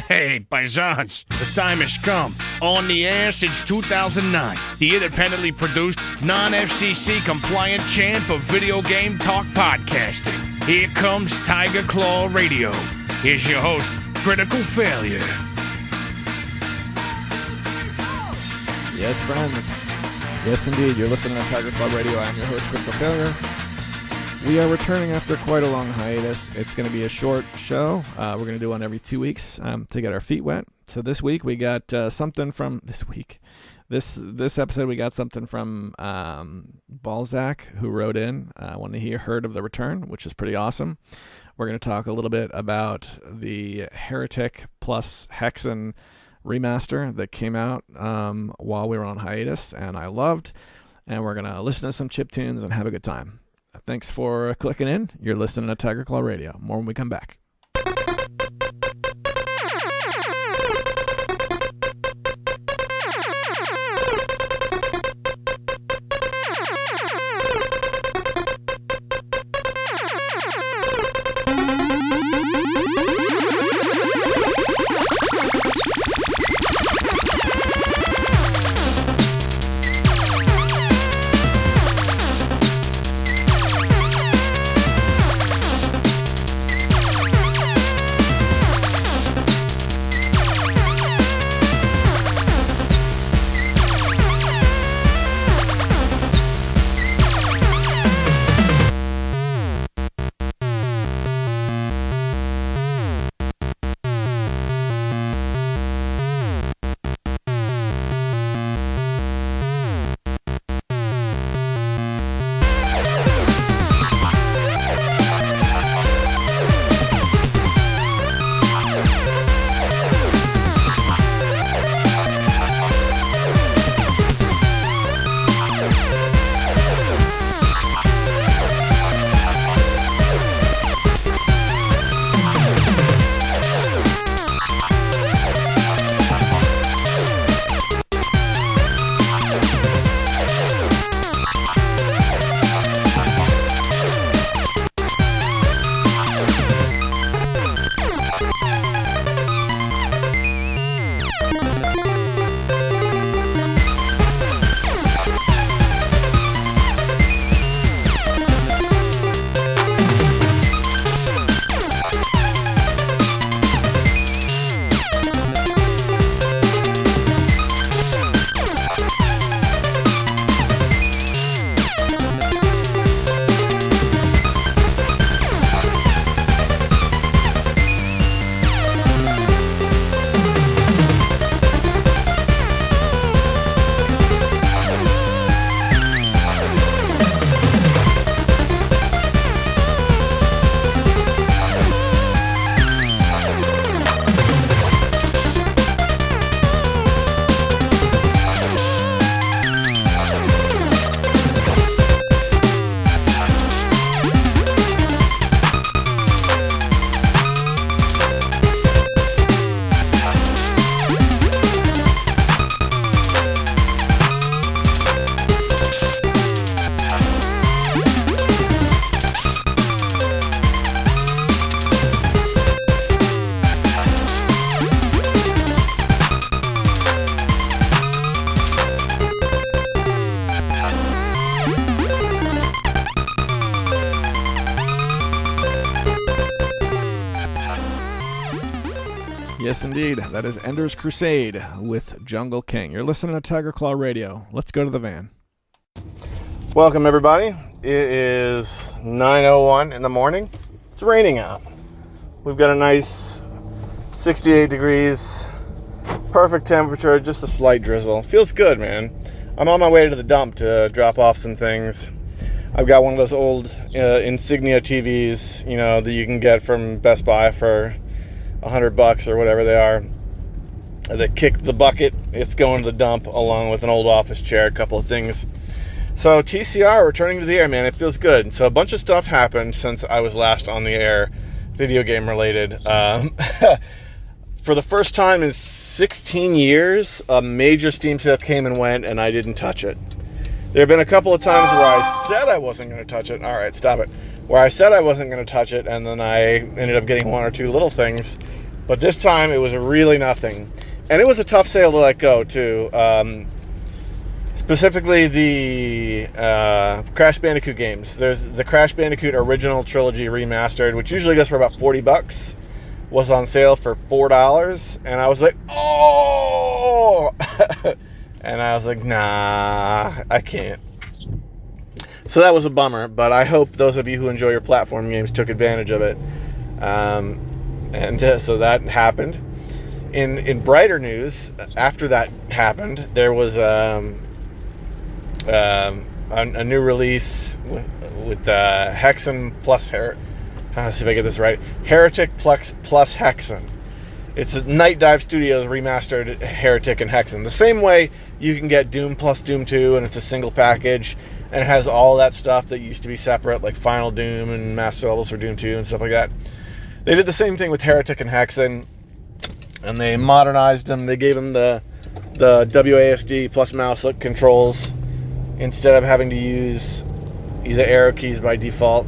Hey, paisans, the time has come. On the air since 2009, the independently produced, non-FCC compliant champ of video game talk podcasting. Here comes Tiger Claw Radio. Here's your host, Critical Failure. Yes, friends. Yes, indeed. You're listening to Tiger Claw Radio. I'm your host, Critical Failure. We are returning after quite a long hiatus. It's going to be a short show. We're going to do one every 2 weeks to get our feet wet. So this week we got something from this episode we got something from Balzac, who wrote in when he heard of the return, which is pretty awesome. We're going to talk a little bit about the Heretic plus Hexen remaster that came out while we were on hiatus, and I loved. And we're going to listen to some chip tunes and have a good time. Thanks for clicking in. You're listening to Tiger Claw Radio. More when we come back. Yes, indeed. That is Ender's Crusade with Jungle King. You're listening to Tiger Claw Radio. Let's go to the van. Welcome, everybody. It is 9:01 in the morning. It's raining out. We've got a nice 68 degrees, perfect temperature, just a slight drizzle. Feels good, man. I'm on my way to the dump to drop off some things. I've got one of those old Insignia TVs, that you can get from Best Buy for $100 or whatever they are. That kicked the bucket. It's going to the dump along with an old office chair, a couple of things. So TCR returning to the air, man. It feels good. So a bunch of stuff happened since I was last on the air, video game related. For the first time in 16 years, a major Steam sale came and went, and I didn't touch it. There have been a couple of times where I said I wasn't going to touch it. All right, stop it. Where I said I wasn't going to touch it, and then I ended up getting one or two little things. But this time it was really nothing. And it was a tough sale to let go, too. Specifically the Crash Bandicoot games. There's the Crash Bandicoot Original Trilogy Remastered, which usually goes for about $40, was on sale for $4. And I was like, oh! And I was like, nah, I can't. So that was a bummer, but I hope those of you who enjoy your platform games took advantage of it. So that happened. In brighter news, after that happened, there was a new release with Hexen plus let's see if I get this right. Heretic plus Hexen. It's Night Dive Studios remastered Heretic and Hexen. The same way you can get Doom plus Doom 2, and it's a single package, and it has all that stuff that used to be separate, like Final Doom and Master Levels for Doom 2 and stuff like that. They did the same thing with Heretic and Hexen, and they modernized them. They gave them the WASD plus mouse controls instead of having to use the arrow keys by default.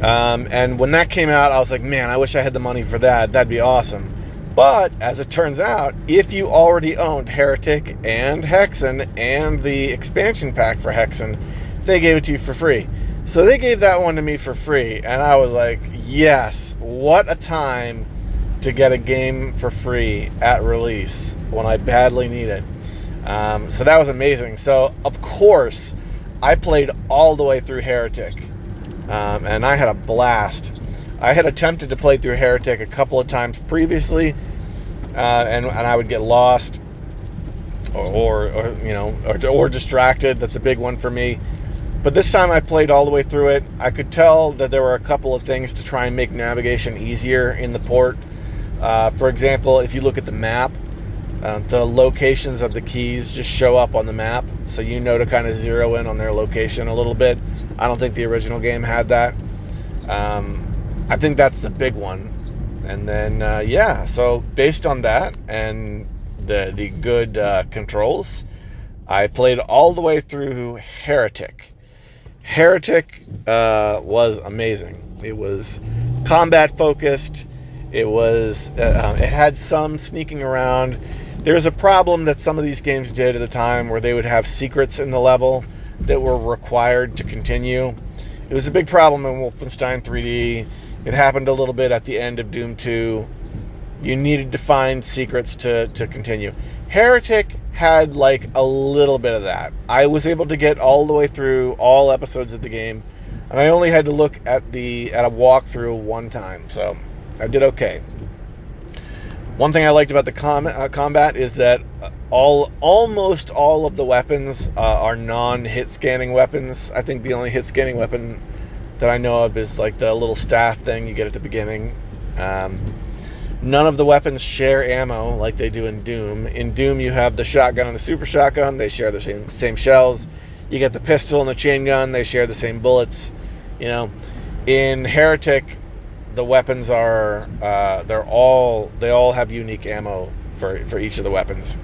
And when that came out, I was like, man, I wish I had the money for that. That'd be awesome. But, as it turns out, if you already owned Heretic and Hexen and the expansion pack for Hexen, they gave it to you for free. So they gave that one to me for free, and I was like, yes, what a time to get a game for free at release when I badly need it. So that was amazing. So, of course, I played all the way through Heretic. And I had a blast. I had attempted to play through Heretic a couple of times previously, and I would get lost or distracted. That's a big one for me. But this time I played all the way through it. I could tell that there were a couple of things to try and make navigation easier in the port. For example, if you look at the map, the locations of the keys just show up on the map, so you know to kind of zero in on their location a little bit. I don't think the original game had that. I think that's the big one. And then, so based on that and the good controls, I played all the way through Heretic. Heretic was amazing. It was combat focused. It had some sneaking around. There's a problem that some of these games did at the time where they would have secrets in the level that were required to continue. It was a big problem in Wolfenstein 3D. It happened a little bit at the end of Doom 2. You needed to find secrets to continue. Heretic had like a little bit of that. I was able to get all the way through all episodes of the game, and I only had to look at a walkthrough one time, so I did okay. One thing I liked about the combat is that almost all of the weapons are non-hit scanning weapons. I think the only hit scanning weapon that I know of is like the little staff thing you get at the beginning. None of the weapons share ammo like they do in Doom. In Doom, you have the shotgun and the super shotgun. They share the same shells. You get the pistol and the chain gun. They share the same bullets. In Heretic, the weapons are they all have unique ammo for each of the weapons.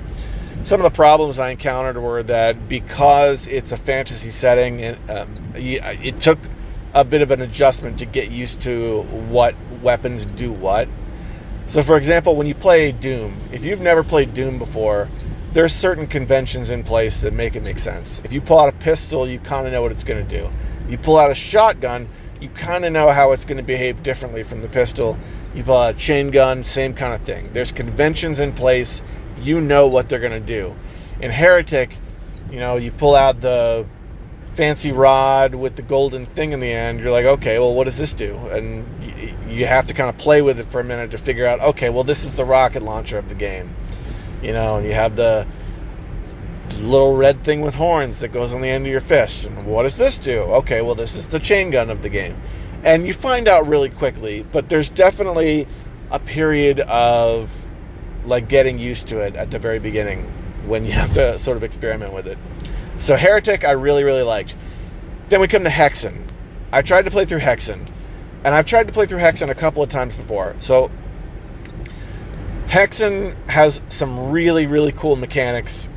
Some of the problems I encountered were that because it's a fantasy setting, it took a bit of an adjustment to get used to what weapons do what. So, for example, when you play Doom, if you've never played Doom before, there's certain conventions in place that make it make sense. If you pull out a pistol, you kind of know what it's going to do. You pull out a shotgun, you kind of know how it's going to behave differently from the pistol. You pull out a chain gun, same kind of thing. There's conventions in place. You know what they're going to do. In Heretic, you pull out the fancy rod with the golden thing in the end. You're like, okay, well, what does this do? And you have to kind of play with it for a minute to figure out, okay, well, this is the rocket launcher of the game. And you have the little red thing with horns that goes on the end of your fist. And what does this do? Okay, well, this is the chain gun of the game. And you find out really quickly, but there's definitely a period of like getting used to it at the very beginning when you have to sort of experiment with it. So Heretic I really, really liked. Then we come to Hexen. I tried to play through Hexen, and I've tried to play through Hexen a couple of times before. So Hexen has some really, really cool mechanics.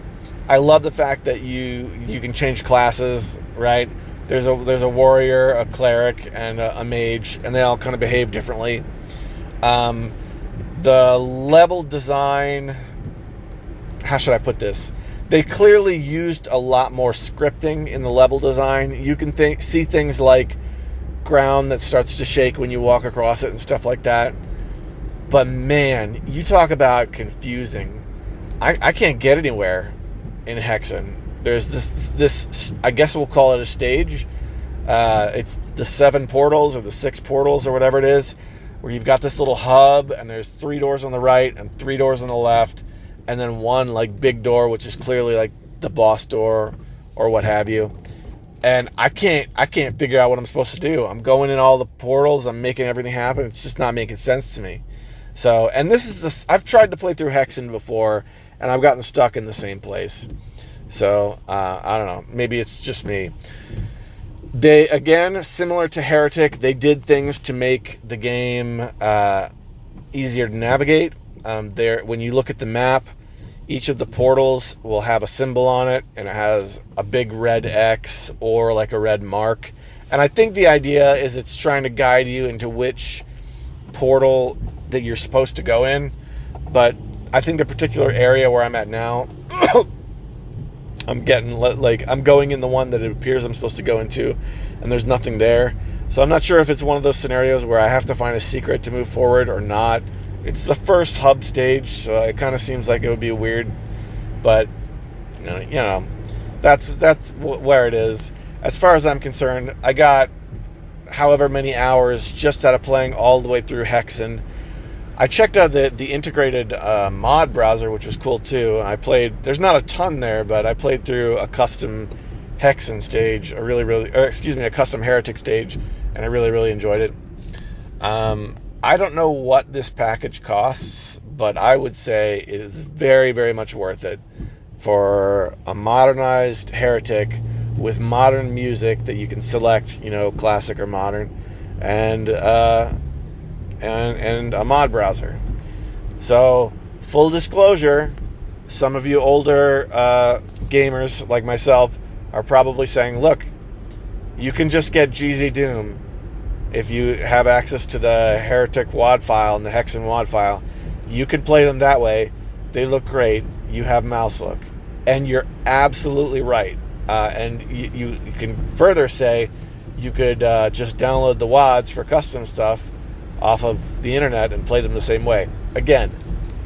I love the fact that you can change classes, right? There's a warrior, a cleric, and a mage, and they all kind of behave differently. The level design, how should I put this? They clearly used a lot more scripting in the level design. You can see things like ground that starts to shake when you walk across it and stuff like that. But man, you talk about confusing. I can't get anywhere in Hexen. There's this I guess we'll call it a stage. It's the 7 portals or the 6 portals or whatever it is, where you've got this little hub and there's 3 doors on the right and 3 doors on the left, and then one like big door, which is clearly like the boss door or what have you. And I can't figure out what I'm supposed to do. I'm going in all the portals, I'm making everything happen. It's just not making sense to me. So, and this is I've tried to play through Hexen before, and I've gotten stuck in the same place. So, I don't know. Maybe it's just me. They, again, similar to Heretic, they did things to make the game easier to navigate. When you look at the map, each of the portals will have a symbol on it, and it has a big red X or like a red mark. And I think the idea is it's trying to guide you into which portal that you're supposed to go in. But I think the particular area where I'm at now, I'm going in the one that it appears I'm supposed to go into, and there's nothing there. So I'm not sure if it's one of those scenarios where I have to find a secret to move forward or not. It's the first hub stage, so it kind of seems like it would be weird, but you know, that's where it is. As far as I'm concerned, I got however many hours just out of playing all the way through Hexen. I checked out the integrated mod browser, which was cool too. I played. There's not a ton there, but I played through a custom Hexen stage, a custom Heretic stage, and I really enjoyed it. I don't know what this package costs, but I would say it is very much worth it for a modernized Heretic with modern music that you can select, classic or modern, and a mod browser. So, full disclosure, some of you older gamers like myself are probably saying, look, you can just get GZ Doom if you have access to the Heretic WAD file and the Hexen WAD file. You can play them that way. They look great. You have mouse look. And you're absolutely right. And you can further say you could just download the WADs for custom stuff off of the internet and play them the same way. Again,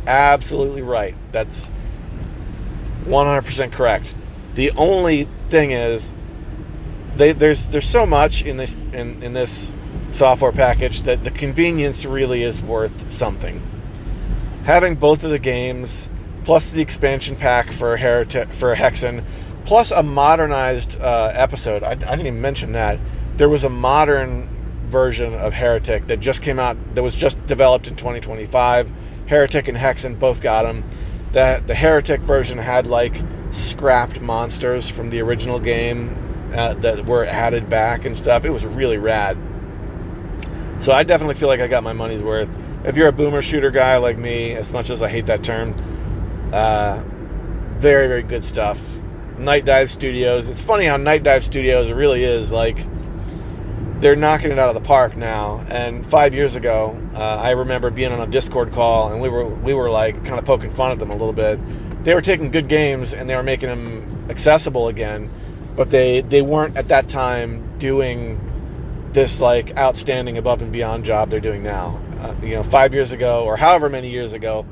absolutely right. That's 100% correct. The only thing is, there's so much in this software package that the convenience really is worth something. Having both of the games, plus the expansion pack for Hexen, plus a modernized episode. I didn't even mention that. There was a modern version of Heretic that just came out, that was just developed in 2025. Heretic and Hexen both got them. The Heretic version had like scrapped monsters from the original game that were added back and stuff. It was really rad. So I definitely feel like I got my money's worth. If you're a boomer shooter guy like me, as much as I hate that term, very good stuff. Night Dive Studios. It's funny how Night Dive Studios really is like, they're knocking it out of the park now. And 5 years ago, I remember being on a Discord call, and we were like kind of poking fun at them a little bit. They were taking good games and they were making them accessible again, but they weren't at that time doing this like outstanding above and beyond job they're doing now. 5 years ago, or however many years ago,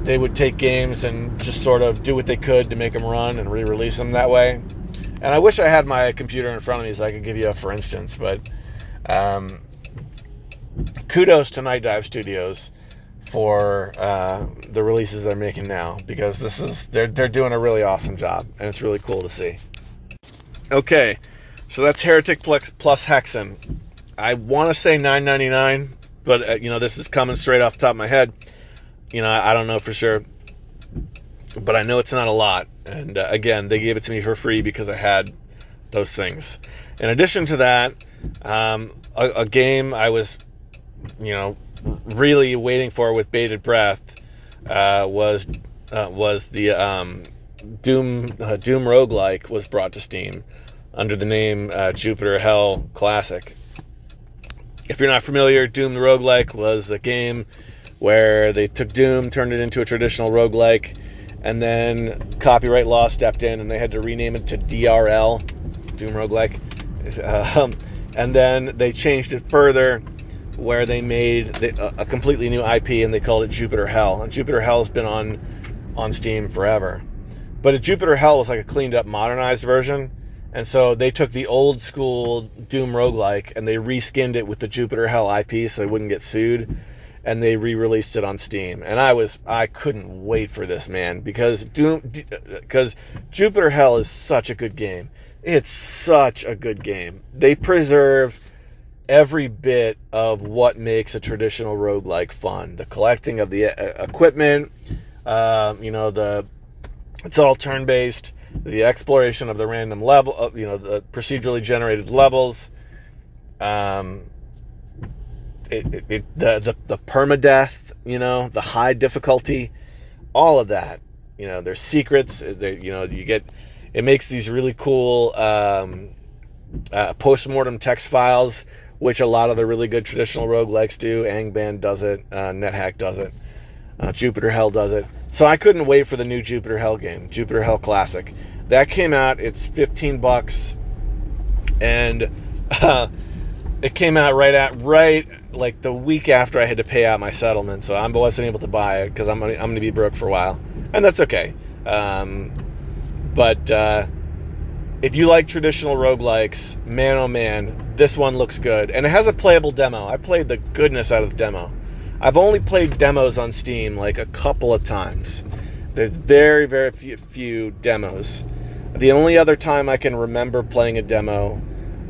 they would take games and just sort of do what they could to make them run and re-release them that way. And I wish I had my computer in front of me so I could give you a for instance, but kudos to Night Dive Studios for the releases they're making now, because they're doing a really awesome job, and it's really cool to see. Okay, so that's Heretic plus Hexen. I want to say $9.99, but this is coming straight off the top of my head. I don't know for sure, but I know it's not a lot. And again, they gave it to me for free because I had those things. In addition to that, a game I was, really waiting for with bated breath was the Doom roguelike was brought to Steam under the name Jupiter Hell Classic. If you're not familiar, Doom the roguelike was a game where they took Doom, turned it into a traditional roguelike, and then copyright law stepped in and they had to rename it to DRL, Doom Roguelike. And then they changed it further, where they made a completely new IP and they called it Jupiter Hell. And Jupiter Hell has been on Steam forever. But Jupiter Hell was like a cleaned up, modernized version. And so they took the old school Doom roguelike and they reskinned it with the Jupiter Hell IP so they wouldn't get sued. And they re-released it on Steam. And I couldn't wait for this, man, because Jupiter Hell is such a good game. It's such a good game. They preserve every bit of what makes a traditional roguelike fun. The collecting of the equipment, it's all turn-based. The exploration of the random level, the procedurally generated levels, the permadeath, the high difficulty, all of that. There's secrets. It makes these really cool post-mortem text files, which a lot of the really good traditional roguelikes do. Angband does it. NetHack does it. Jupiter Hell does it. So I couldn't wait for the new Jupiter Hell game, Jupiter Hell Classic. That came out. It's $15, and it came out right like the week after I had to pay out my settlement. So I wasn't able to buy it because I'm gonna be broke for a while, and that's okay. But if you like traditional roguelikes, man oh man, this one looks good. And it has a playable demo. I played the goodness out of the demo. I've only played demos on Steam like a couple of times. There's very, very few demos. The only other time I can remember playing a demo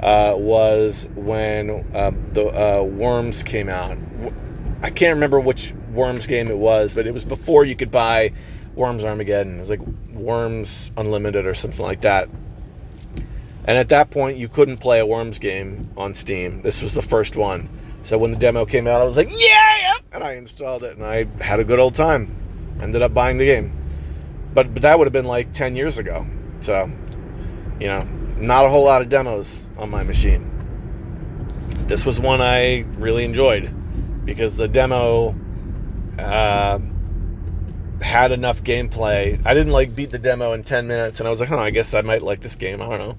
was when the Worms came out. I can't remember which Worms game it was, but it was before you could buy Worms Armageddon. It was like Worms Unlimited or something like that. And at that point, you couldn't play a Worms game on Steam. This was the first one. So when the demo came out, I was like, yeah! And I installed it, and I had a good old time. Ended up buying the game. But that would have been like 10 years ago. So, not a whole lot of demos on my machine. This was one I really enjoyed because the demo had enough gameplay. I didn't beat the demo in 10 minutes, and I was like, I guess I might like this game. I don't know.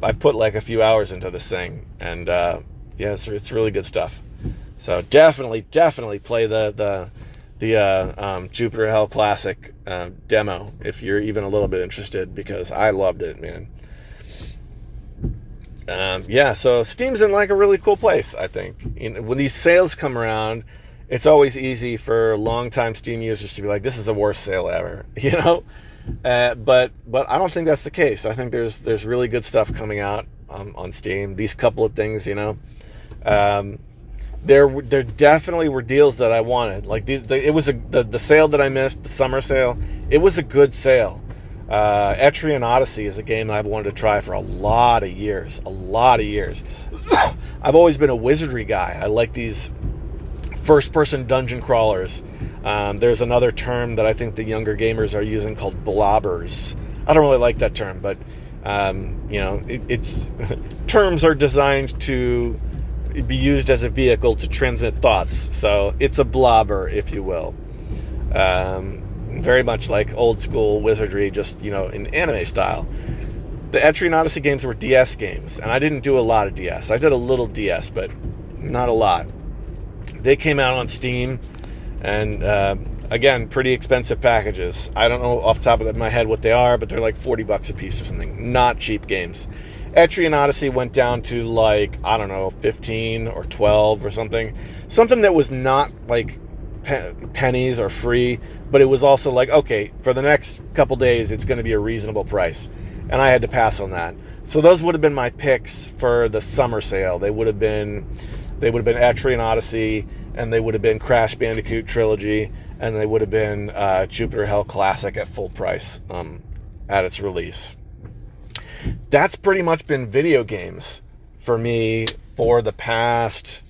I put a few hours into this thing, and it's really good stuff. So definitely play the Jupiter Hell Classic demo if you're even a little bit interested, because I loved it, man. So Steam's in a really cool place, I think. When these sales come around, it's always easy for longtime Steam users to be like, this is the worst sale ever, but I don't think that's the case. I think there's really good stuff coming out on Steam. These couple of things, there definitely were deals that I wanted. It was the sale that I missed, the summer sale. It was a good sale. Etrian Odyssey is a game that I've wanted to try for a lot of years. I've always been a wizardry guy. I like these first-person dungeon crawlers. There's another term that I think the younger gamers are using called blobbers. I don't really like that term, but it's terms are designed to be used as a vehicle to transmit thoughts. So it's a blobber, if you will. Very much like old school wizardry, just in anime style. The Etrian Odyssey games were DS games, and I didn't do a lot of DS. I did a little DS, but not a lot. They came out on Steam, and again, pretty expensive packages. I don't know off the top of my head what they are, but they're like $40 a piece or something. Not cheap games. Etrian Odyssey went down to 15 or 12 or something. Something that was not pennies or free, but it was also okay, for the next couple days, it's going to be a reasonable price. And I had to pass on that. So those would have been my picks for the summer sale. They would have been Etrian Odyssey, and they would have been Crash Bandicoot Trilogy, and they would have been Jupiter Hell Classic at full price at its release. That's pretty much been video games for me for the past,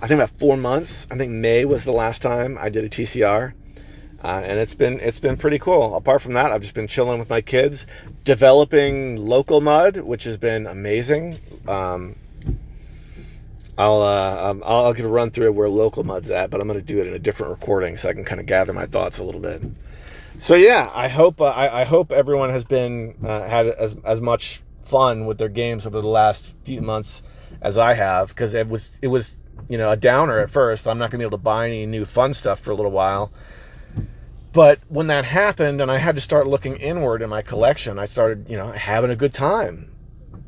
I think, about 4 months. I think May was the last time I did a TCR, and it's been pretty cool. Apart from that, I've just been chilling with my kids, developing local mud, which has been amazing. I'll give a run through where Local Mud's at, but I'm going to do it in a different recording so I can kind of gather my thoughts a little bit. So yeah, I hope everyone has been had as much fun with their games over the last few months as I have, because it was a downer at first. I'm not going to be able to buy any new fun stuff for a little while. But when that happened and I had to start looking inward in my collection, I started, having a good time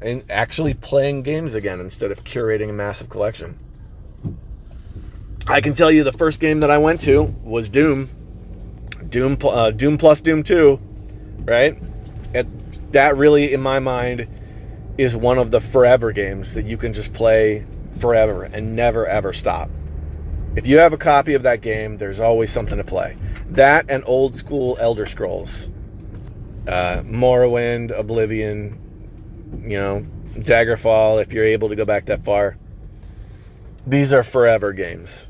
and actually playing games again instead of curating a massive collection. I can tell you the first game that I went to was Doom plus Doom 2, right? That really, in my mind, is one of the forever games that you can just play forever and never ever stop. If you have a copy of that game, there's always something to play. That and old school Elder Scrolls. Morrowind, Oblivion, Daggerfall, if you're able to go back that far. These are forever games.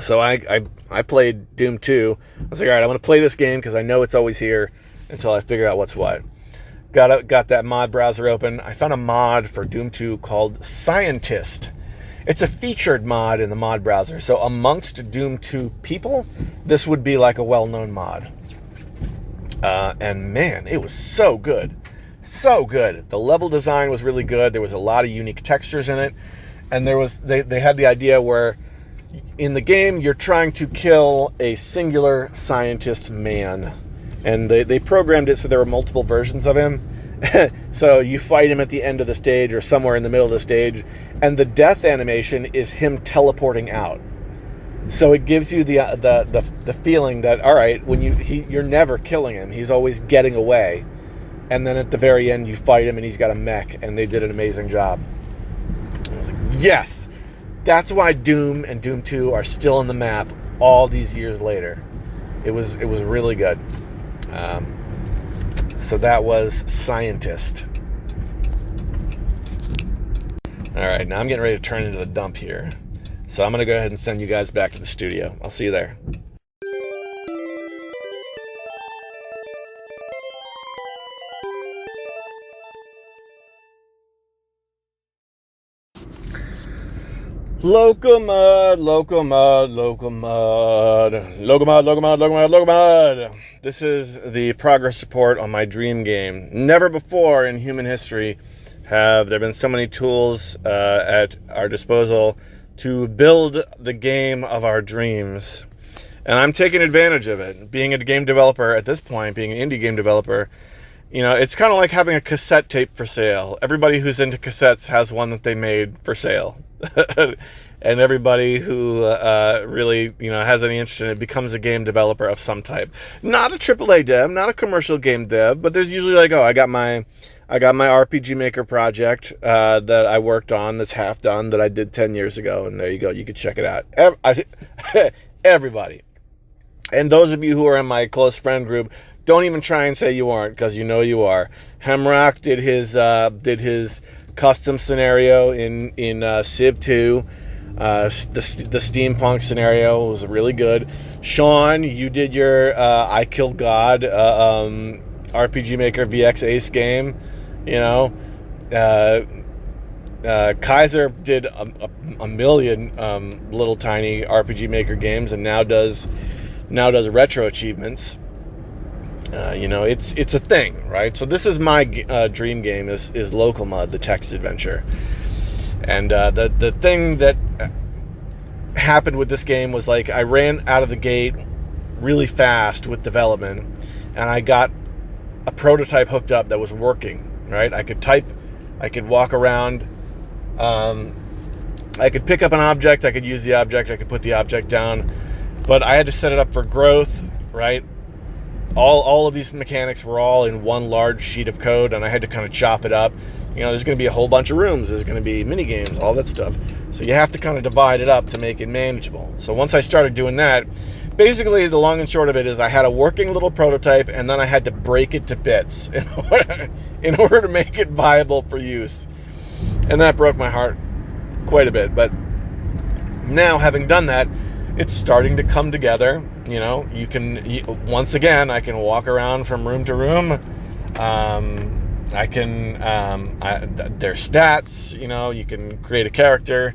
So I played Doom 2. I was like, all right, I'm going to play this game because I know it's always here until I figure out what's what. Got that mod browser open. I found a mod for Doom 2 called Scientist. It's a featured mod in the mod browser. So amongst Doom 2 people, this would be like a well-known mod. And man, it was so good. So good. The level design was really good. There was a lot of unique textures in it. And they had the idea where in the game you're trying to kill a singular scientist man. And they programmed it so there were multiple versions of him. So you fight him at the end of the stage or somewhere in the middle of the stage, and the death animation is him teleporting out. So it gives you the feeling that, all right, when you're never killing him, he's always getting away. And then at the very end you fight him and he's got a mech, and they did an amazing job. I was like, yes, that's why Doom and Doom 2 are still on the map all these years later. It was really good. So that was Scientist. All right, now I'm getting ready to turn into the dump here. So I'm going to go ahead and send you guys back to the studio. I'll see you there. Local mud, local mud, local mud, local mud, local mud, local mud, local mud. This is the progress report on my dream game. Never before in human history have there been so many tools at our disposal to build the game of our dreams. And I'm taking advantage of it. Being a game developer at this point, being an indie game developer, it's kind of like having a cassette tape for sale. Everybody who's into cassettes has one that they made for sale. And everybody who really, has any interest in it becomes a game developer of some type. Not a AAA dev, not a commercial game dev, but there's usually like, I got my RPG Maker project that I worked on that's half done that I did 10 years ago, and there you go. You can check it out. Everybody. And those of you who are in my close friend group, don't even try and say you aren't, because you know you are. Hemrock did his custom scenario in Civ 2. The steampunk scenario was really good. Sean, you did your I Killed God RPG Maker VX Ace game. Kaiser did a million little tiny RPG Maker games, and now does retro achievements. It's a thing, right? So this is my dream game is Local Mud, the text adventure. And the thing that happened with this game was, like, I ran out of the gate really fast with development, and I got a prototype hooked up that was working, right? I could type, I could walk around, I could pick up an object, I could use the object, I could put the object down, but I had to set it up for growth, right? All of these mechanics were all in one large sheet of code, and I had to kind of chop it up. There's going to be a whole bunch of rooms. There's going to be mini games, all that stuff. So you have to kind of divide it up to make it manageable. So once I started doing that, basically the long and short of it is I had a working little prototype, and then I had to break it to bits in order to make it viable for use. And that broke my heart quite a bit. But now, having done that, it's starting to come together. Once again, I can walk around from room to room. I can, their stats, you can create a character.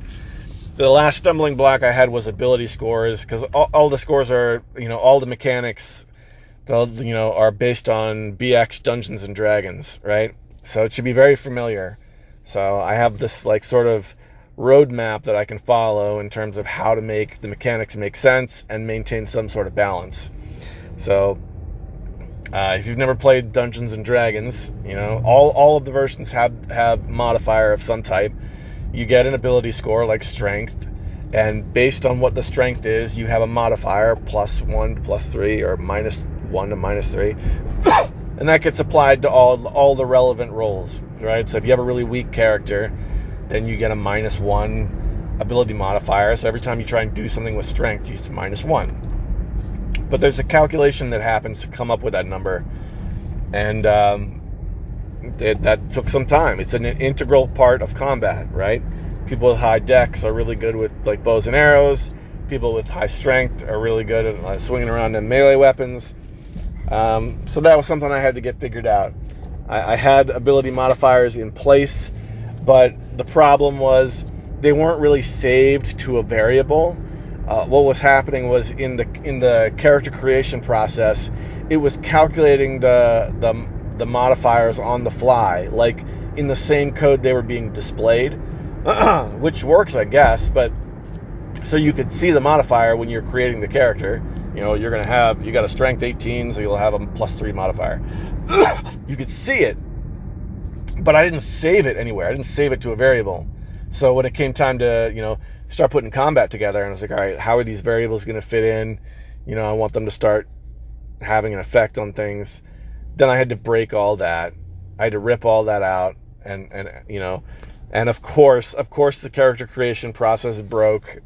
The last stumbling block I had was ability scores, because all the scores are, all the mechanics, are based on BX Dungeons and Dragons, right? So it should be very familiar. So I have this sort of roadmap that I can follow in terms of how to make the mechanics make sense and maintain some sort of balance. So if you've never played Dungeons and Dragons, all of the versions have modifier of some type. You get an ability score like strength, and based on what the strength is, you have a modifier +1 to +3 or -1 to -3, and that gets applied to all the relevant rolls, right? So if you have a really weak character, then you get a -1 ability modifier. So every time you try and do something with strength, it's -1. But there's a calculation that happens to come up with that number, and that took some time. It's an integral part of combat, right? People with high dex are really good with bows and arrows. People with high strength are really good at swinging around in melee weapons. So that was something I had to get figured out. I had ability modifiers in place, but the problem was they weren't really saved to a variable. What was happening was in the character creation process, it was calculating the modifiers on the fly, like in the same code they were being displayed, which works, I guess. But so you could see the modifier when you're creating the character. You got a strength 18, so you'll have a +3 modifier. You could see it, but I didn't save it anywhere. I didn't save it to a variable. So when it came time to, start putting combat together, and I was like, all right, how are these variables going to fit in? I want them to start having an effect on things. Then I had to break all that. I had to rip all that out, and of course the character creation process broke.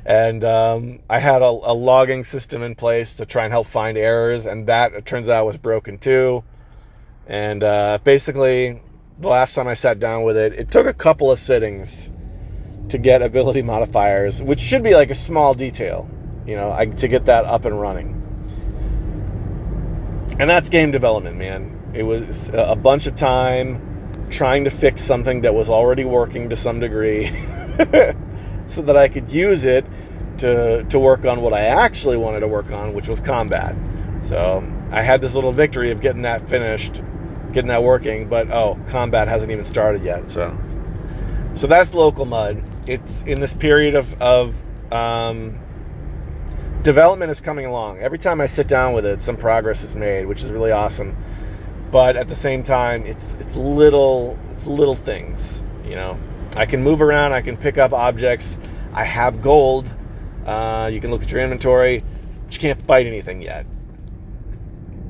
And I had a logging system in place to try and help find errors, and that, it turns out, was broken too. And basically, the last time I sat down with it, it took a couple of sittings to get ability modifiers, which should be like a small detail, to get that up and running. And that's game development, man. It was a bunch of time trying to fix something that was already working to some degree so that I could use it to work on what I actually wanted to work on, which was combat. So I had this little victory of getting that finished, getting that working, but combat hasn't even started yet. So that's local mud. It's in this period of development is coming along. Every time I sit down with it, some progress is made, which is really awesome. But at the same time, it's little things. I can move around. I can pick up objects. I have gold. You can look at your inventory, but you can't fight anything yet.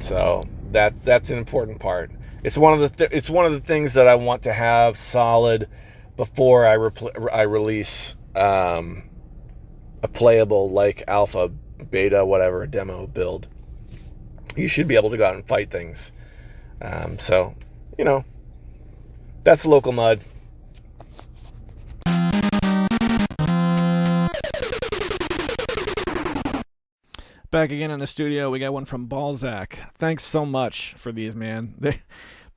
So that's an important part. It's one of the things that I want to have solid before I release a playable alpha, beta, whatever, demo build. You should be able to go out and fight things. So that's local mud. Back again in the studio, we got one from Balzac. Thanks so much for these, man.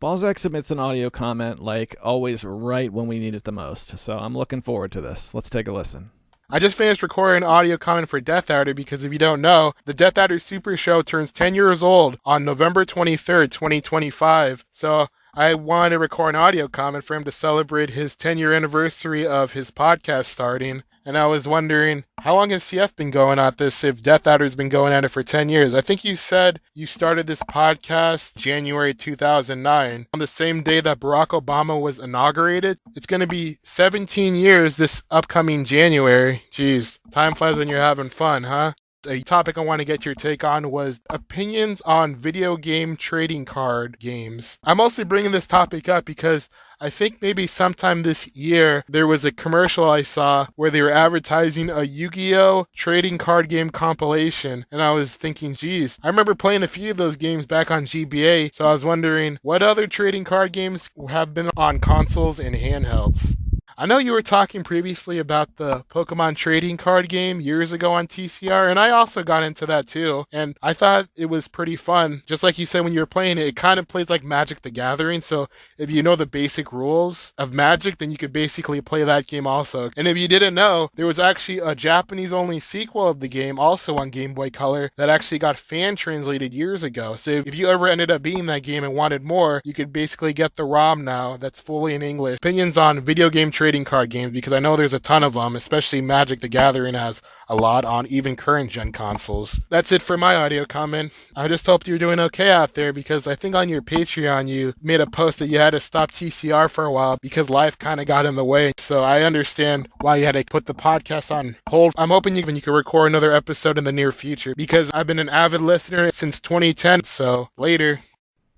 Balzac submits an audio comment, always right when we need it the most. So I'm looking forward to this. Let's take a listen. I just finished recording an audio comment for Death Adder because if you don't know, the Death Adder Super Show turns 10 years old on November 23rd, 2025. So I wanted to record an audio comment for him to celebrate his 10-year anniversary of his podcast starting. And I was wondering, how long has CF been going at this if Death Adder's been going at it for 10 years? I think you said you started this podcast January 2009, on the same day that Barack Obama was inaugurated. It's going to be 17 years this upcoming January. Jeez, time flies when you're having fun, huh? A topic I want to get your take on was opinions on video game trading card games. I'm mostly bringing this topic up because I think maybe sometime this year there was a commercial I saw where they were advertising a Yu-Gi-Oh! Trading card game compilation, and I was thinking, geez, I remember playing a few of those games back on GBA, so I was wondering what other trading card games have been on consoles and handhelds. I know you were talking previously about the Pokemon trading card game years ago on TCR, and I also got into that too. And I thought it was pretty fun. Just like you said when you were playing it, it kind of plays like Magic the Gathering. So if you know the basic rules of Magic, then you could basically play that game also. And if you didn't know, there was actually a Japanese only sequel of the game also on Game Boy Color that actually got fan translated years ago. So if you ever ended up beating that game and wanted more, you could basically get the ROM now that's fully in English. Opinions on video game trading card games, because I know there's a ton of them, especially Magic the Gathering has a lot on even current gen consoles. That's it for my audio comment. I just hope you're doing okay out there, because I think on your Patreon you made a post that you had to stop TCR for a while because life kind of got in the way. So I understand why you had to put the podcast on hold. I'm hoping you can record another episode in the near future, because I've been an avid listener since 2010. So later.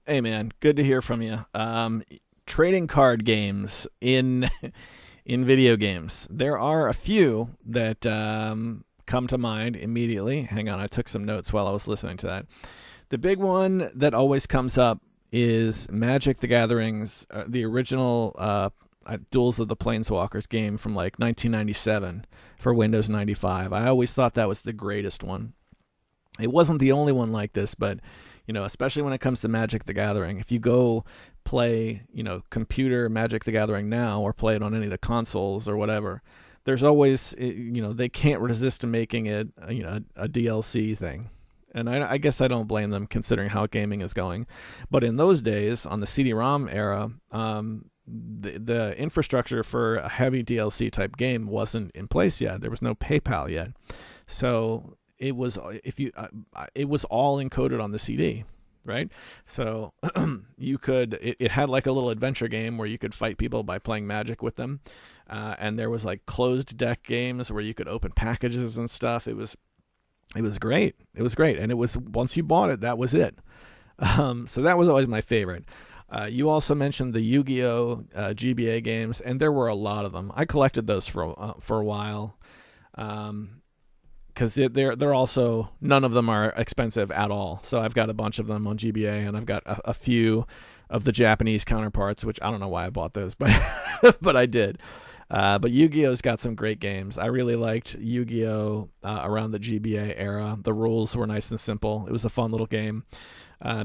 Hey man, good to hear from you. Trading card games in video games. There are a few that come to mind immediately. Hang on, I took some notes while I was listening to that. The big one that always comes up is Magic the Gathering's the original Duels of the Planeswalkers game from like 1997 for Windows 95. I always thought that was the greatest one. It wasn't the only one like this, but especially when it comes to Magic the Gathering, if you go play, computer Magic the Gathering now or play it on any of the consoles or whatever, there's always, they can't resist to making it, a DLC thing. And I guess I don't blame them considering how gaming is going. But in those days, on the CD-ROM era, the infrastructure for a heavy DLC type game wasn't in place yet. There was no PayPal yet. So it was it was all encoded on the CD, right? So it had like a little adventure game where you could fight people by playing Magic with them, and there was like closed deck games where you could open packages and stuff. It was great. It was great, and it was, once you bought it, that was it. So that was always my favorite. You also mentioned the Yu-Gi-Oh! GBA games, and there were a lot of them. I collected those for a while. Because they're also, none of them are expensive at all. So I've got a bunch of them on GBA, and I've got a few of the Japanese counterparts, which I don't know why I bought those, but but I did. But Yu-Gi-Oh's got some great games. I really liked Yu-Gi-Oh! Around the GBA era. The rules were nice and simple. It was a fun little game.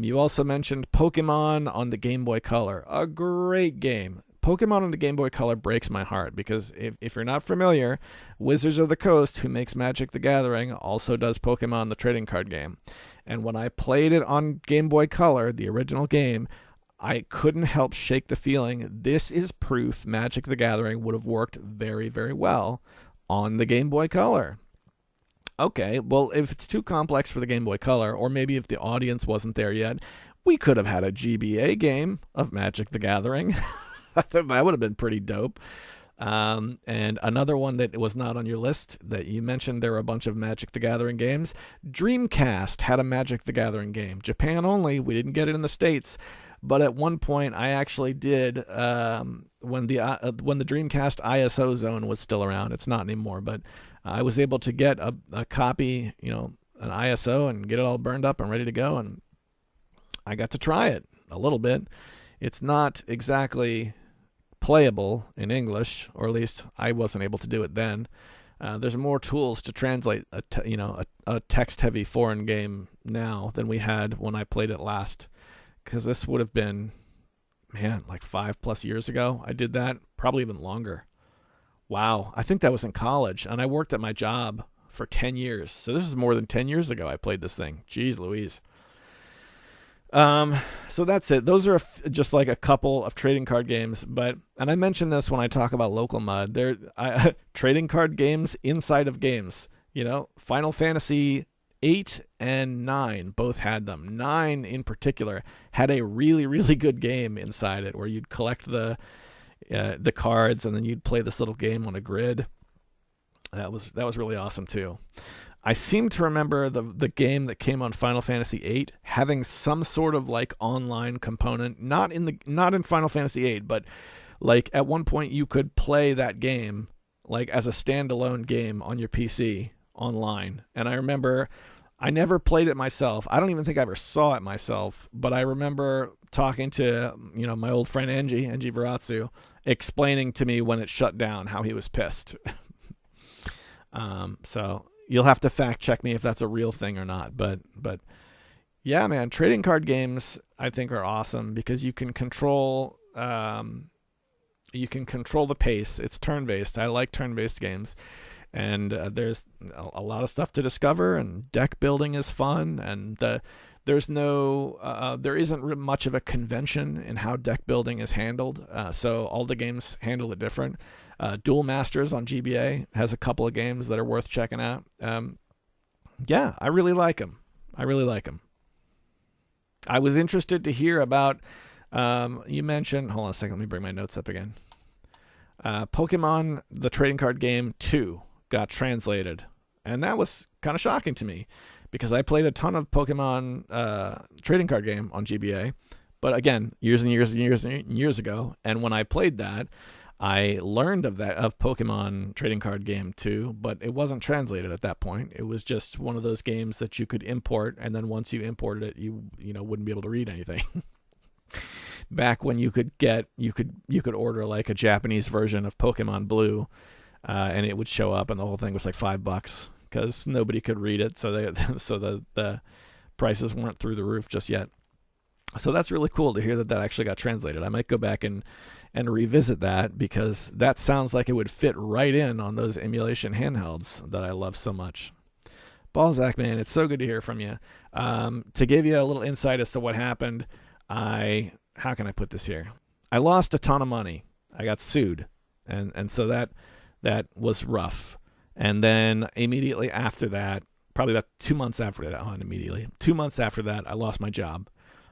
You also mentioned Pokemon on the Game Boy Color. A great game. Pokemon on the Game Boy Color breaks my heart, because if you're not familiar, Wizards of the Coast, who makes Magic the Gathering, also does Pokemon the trading card game. And when I played it on Game Boy Color, the original game, I couldn't help shake the feeling this is proof Magic the Gathering would have worked very, very well on the Game Boy Color. Okay, well, if it's too complex for the Game Boy Color, or maybe if the audience wasn't there yet, we could have had a GBA game of Magic the Gathering. That would have been pretty dope. And another one that was not on your list that you mentioned, there were a bunch of Magic the Gathering games. Dreamcast had a Magic the Gathering game. Japan only. We didn't get it in the States. But at one point, I actually did, when the Dreamcast ISO zone was still around. It's not anymore, but I was able to get a copy, an ISO, and get it all burned up and ready to go. And I got to try it a little bit. It's not exactly playable in English, or at least I wasn't able to do it then. There's more tools to translate a text-heavy foreign game now than we had when I played it last, because this would have been, like 5+ years ago. I did that, probably even longer. Wow, I think that was in college, and I worked at my job for 10 years. So this is more than 10 years ago I played this thing. Jeez Louise. So that's it. Those are just like a couple of trading card games, and I mentioned this when I talk about local mud. Trading card games inside of games. Final Fantasy 8 and 9 both had them. 9 in particular had a really, really good game inside it, where you'd collect the cards, and then you'd play this little game on a grid. That was really awesome too. I seem to remember the game that came on Final Fantasy VIII having some sort of like online component, not in Final Fantasy VIII, but like at one point you could play that game like as a standalone game on your PC online. And I remember I never played it myself. I don't even think I ever saw it myself, but I remember talking to, my old friend Angie Veratsu, explaining to me when it shut down how he was pissed. So you'll have to fact check me if that's a real thing or not. But yeah, man, trading card games I think are awesome because you can control the pace. It's turn-based. I like turn-based games. And there's a lot of stuff to discover, and deck building is fun, and there isn't much of a convention in how deck building is handled, so all the games handle it different. Duel Masters on GBA has a couple of games that are worth checking out. Yeah, I really like them. I was interested to hear about, you mentioned, hold on a second, let me bring my notes up again. Pokemon, the trading card game 2, got translated. And that was kind of shocking to me because I played a ton of Pokemon trading card game on GBA. But again, years and years ago. And when I played that, I learned of Pokemon trading card game 2, but it wasn't translated at that point. It was just one of those games that you could import, and then once you imported it, you wouldn't be able to read anything. Back when you could order like a Japanese version of Pokemon Blue, and it would show up, and the whole thing was like $5 because nobody could read it, so the prices weren't through the roof just yet. So that's really cool to hear that actually got translated. I might go back and revisit that because that sounds like it would fit right in on those emulation handhelds that I love so much. Balzac, man, it's so good to hear from you. To give you a little insight as to what happened, how can I put this here? I lost a ton of money. I got sued, and so that was rough. And then immediately after that, probably about 2 months after that, 2 months after that, I lost my job.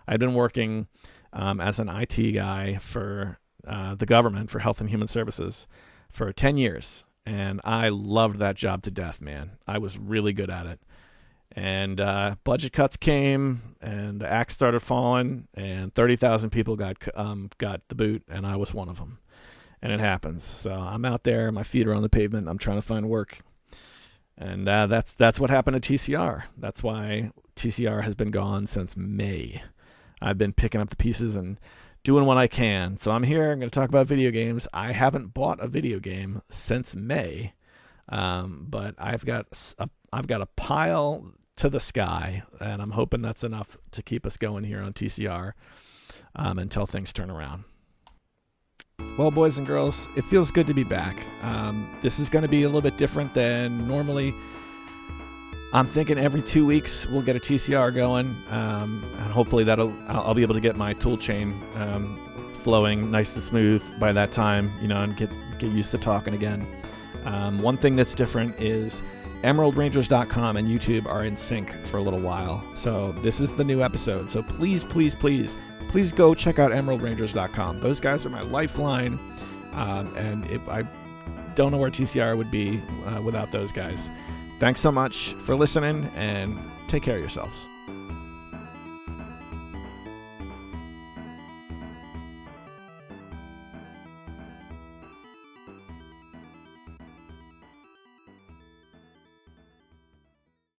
I'd been working as an IT guy for the government, for Health and Human Services, for 10 years. And I loved that job to death, man. I was really good at it. And budget cuts came, and the axe started falling, and 30,000 people got the boot, and I was one of them. And it happens. So I'm out there, my feet are on the pavement, I'm trying to find work. And that's what happened to TCR. That's why TCR has been gone since May. I've been picking up the pieces and doing what I can. So I'm here. I'm going to talk about video games. I haven't bought a video game since May, but I've got a pile to the sky, and I'm hoping that's enough to keep us going here on TCR until things turn around. Well, boys and girls, it feels good to be back. This is going to be a little bit different than normally. I'm thinking every 2 weeks we'll get a TCR going, and hopefully I'll be able to get my tool chain flowing nice and smooth by that time, and get used to talking again. One thing that's different is EmeraldRangers.com and YouTube are in sync for a little while, so this is the new episode. So please go check out EmeraldRangers.com. Those guys are my lifeline, and I don't know where TCR would be without those guys. Thanks so much for listening, and take care of yourselves.